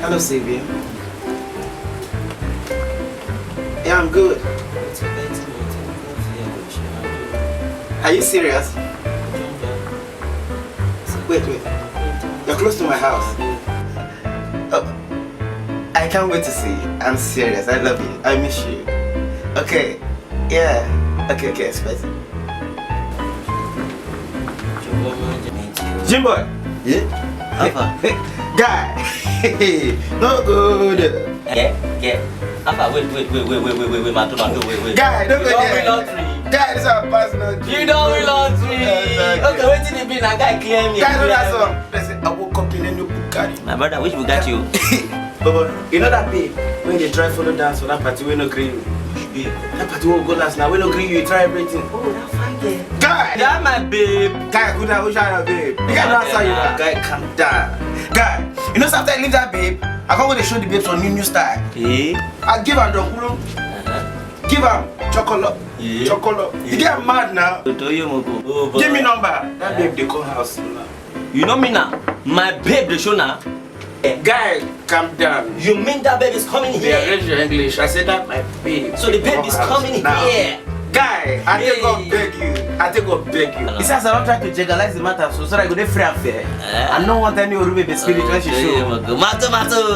Hello, Sylvia. Yeah, I'm good. Are you serious? Wait. You're close to my house. Oh, I can't wait to see you. I'm serious. I love you. I miss you. Okay. Yeah. Okay, expect it. Jimboi. Yeah? Apa? Guy. No good. Yeah. Apa? Wait. Matu, wait. Guy, don't go there. Lottery. Guy, this is our personal. You don't win lottery. Okay, wait till it be na guy claim me. Guy, know that song? Listen, I woke up in a new Bugatti. My brother, which Bugatti you? But you know that babe, when they try follow dance for that party, we no agree you. That party won't go last now, we no agree you try everything. Oh, that fine girl. Guy! That my babe. Guy, good night, which one babe? You can't answer you now. Guy, calm down. Guy, you know after I leave that babe, I come go to show the babe some new style. Eh? I give her Dokulo. Give her chocolate. Yeah. Chocolate. You get mad now. Give me number. That babe they call house now. You know me now? My babe the show now. Guy, calm down. You mean that babe is coming Yeah, here? raise your English. I said that my babe. So the babe is coming now. here. Guy, I take God beg you. He says I don't try to legalize the matter, so I go there free and fair. I don't want any Urube spirit when she show. Mato.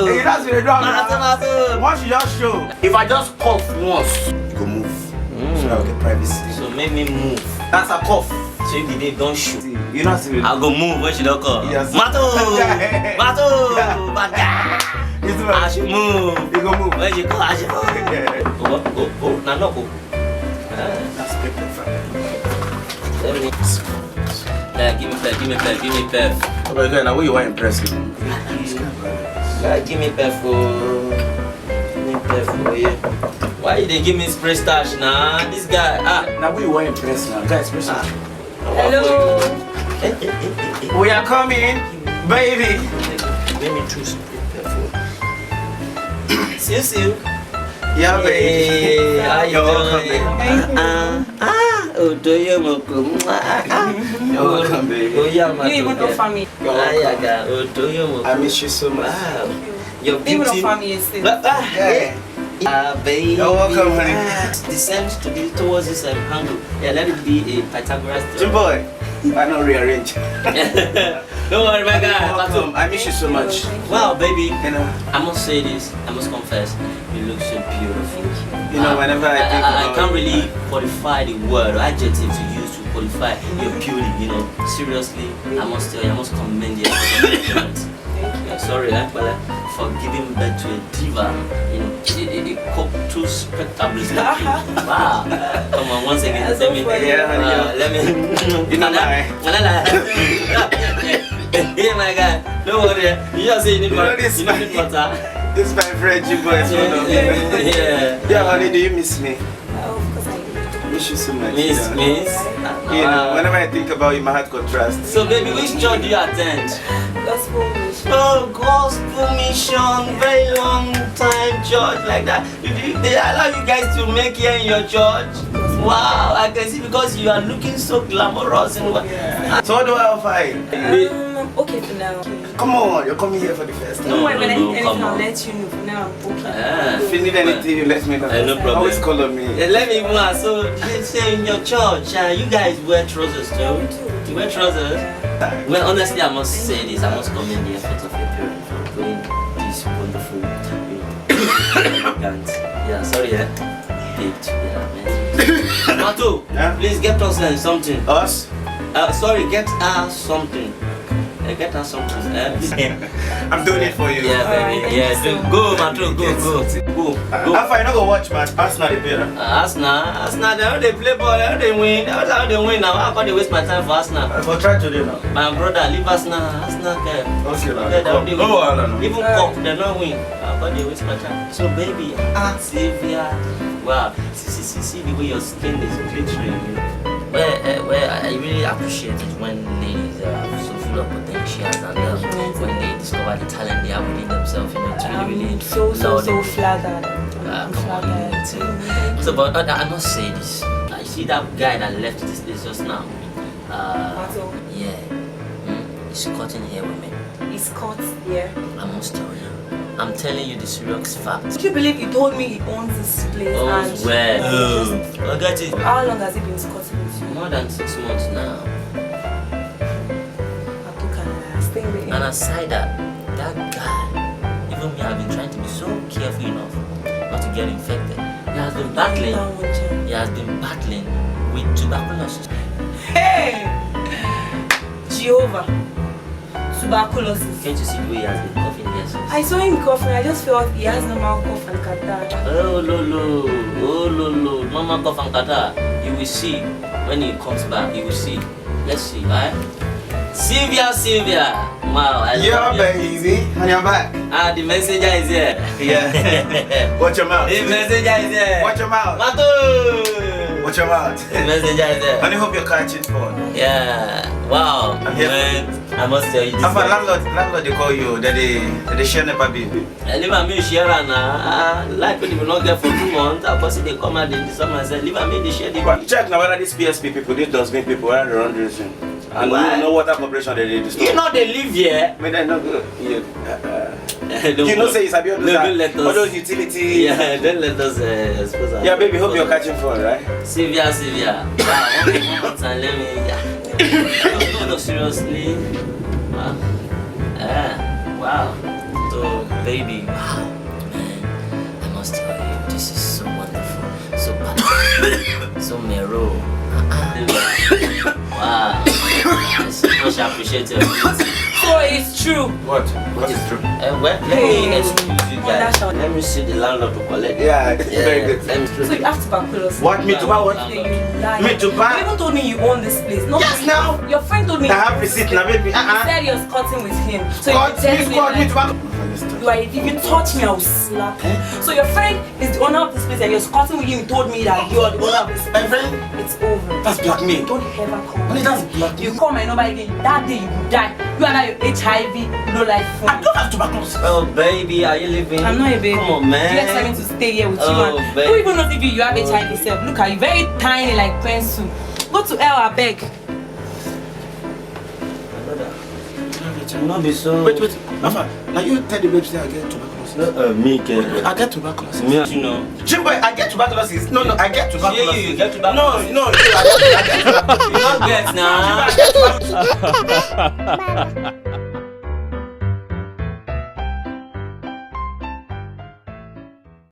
Hey, that's what they do. Mato. Once you just show. If I just cough once, you go move. So I will get privacy. So make me move. That's a cough. So if the day don't shoot, You know what I'll go move when she don't call. Yes. Mato. I should move. You go move. When she call, I should move. Go. Now no go. That's paper for me. Give me pep. Oh my God, now what you want to impress me? Give me pep for you. Why you dey give me spray stash now? This guy, Now what you want to impress now? Guys, press me. Hello. We are coming, baby. Let me choose pep for. See you. Yeah, baby. How you You're welcome, doing? baby. You're welcome, baby. Oh yeah, You even know family. I miss you so much. Wow. Your Even beauty. know family is still. Yeah. Baby. You're welcome, honey. Descend to be towards this handle. Yeah, let it be a Pythagoras Jimboi, I don't rearrange. Don't worry, my guy. Welcome. I miss you so much. Wow, baby. You know, I must say this. I must confess. You look so beautiful. you know, whenever I think I about can't really qualify the word or adjective to use to qualify your beauty. You know, seriously, I must tell you, I must commend you. Sorry, for giving birth to a diva. You know, it cooked too spectably. Wow. Come on, once again, let me. Let me. You know, Hey, my guy, don't worry. You just say you need water. this You need water. This is my friend Jimboi. Yeah, honey, do you miss me? Of course I do. I miss you so much. Miss. You know, whenever I think about you, my heart contrasts. So, baby, which church do you attend? Gospel mission. Oh, gospel mission, very long time church like that. They allow you guys to make here in your church? Wow, I can see because you are looking so glamorous and what. So what do I offer you? Okay for now. Come on, you're coming here for the first time. Don't worry, when I need come anything, I'll on. let you know. For now, I'm okay. If you need anything, you let me know. No problem. Always call on me. Let me even ask, so they say in your church, you guys wear trousers too? You wear trousers? Well, honestly, I must say this, I must commend the effort of your parents for doing this wonderful, elegant. Yeah, sorry, baked, yeah, man. Mato, please get us something. Us? Sorry, get us something. Get us something. I'm doing it for you. Yeah, baby. Alright, Yeah, thank you so go, Mato, go. How far you not go watch match? Arsenal the player. Arsenal, they play ball, they win. That's how they win now. How can they waste my time for Arsenal? But try today now. My brother, leave Arsenal care. Okay, now. Yeah, Come. they No, no. even cup, they not win. How can they waste my time? So baby, Sylvia, wow, see the way your skin is glittering. You know? Where I really appreciate it when ladies are so full of potential and when they discover the talent they have within themselves. You know, it's really so flattered. I'm come on, flattered. you need to. So, but I must say this. see that guy that left this place just now? Mato, Yeah. He's cutting hair with me. he's caught here. I must tell you. I'm telling you the serious fact. Would you believe he told me he owns this place? Oh, and well. I got it. How long has he been squatting with you? More than 6 months now. Mato can stay with him. And aside that guy, even me, I've been trying to be so careful enough not to get infected. He has been battling. He has been battling with tuberculosis. Hey! Jehovah. Tuberculosis. Can't you see the way he has been coughing here since? I saw him coughing. I just felt he has normal cough and catarrh. Oh lolo, mama cough and catarrh. You will see when he comes back. You will see. Let's see, right? Sylvia. Wow, I Yeah, love you. baby. And you're back. Ah, the messenger is here. Yeah. Watch your mouth. The messenger is here. Watch your mouth. Mato. Watch your mouth. The messenger is here. And I hope you're catching phone. Yeah. Wow. I'm here. Man, I must tell you this. After landlord they call you, that they share never be. Leave me share now. Like people will not get for 2 months. Of course, they come out in the summer and say, leave me the share. But check now whether these PSP people, these dustbin people, whether they run this thing. And Why? you know what type of operation they do. You know they live here. But they're not good. You You know say it's about don't let all us. those utilities. Yeah, don't let us expose our. Yeah, baby, hope you're catching phone, right? Sylvia. Wow, one more time, let me. Yeah. No, seriously. Wow. Wow. So, baby. Wow. Man, I must tell you, this is so wonderful. So bad. So mero. Wow. I so much appreciate your beauty. So it's true. What? What is true? Well, let me excuse you guys. Let me see the landlord to collect. Yeah, it's very good. Let me So you have tuberculosis. What? Me to buy what? You lie. Me to buy? You even told me you own this place. No, Yes, now. Your friend told me. I have receipt now, baby. You said you're squatting with him. So God, you tell please, me God, me like, to buy. you are, if you touch me, I will slap you. So your friend is the owner of this place and you're squatting with him. You told me that you are the owner of this place. My friend? It's over. That's blackmail. Don't ever call me. Only that's blackmail. You call my number again. That day you will die. You and your HIV, no life phone. I don't have tuberculosis. Oh, baby, are you living? I'm not a baby. Come on, man. Do you expect me to stay here with Oh, you? And baby. who even knows if you have HIV self? Look at you, very tiny like pencil. Go to hell, I beg. Not be so. Wait. Alpha, now you tell the babes that I get tuberculosis. Me get. I get tuberculosis. Me, you know. Jimboi, I get tuberculosis. No, I get tuberculosis. You get tuberculosis. No, I get tuberculosis. You not get now.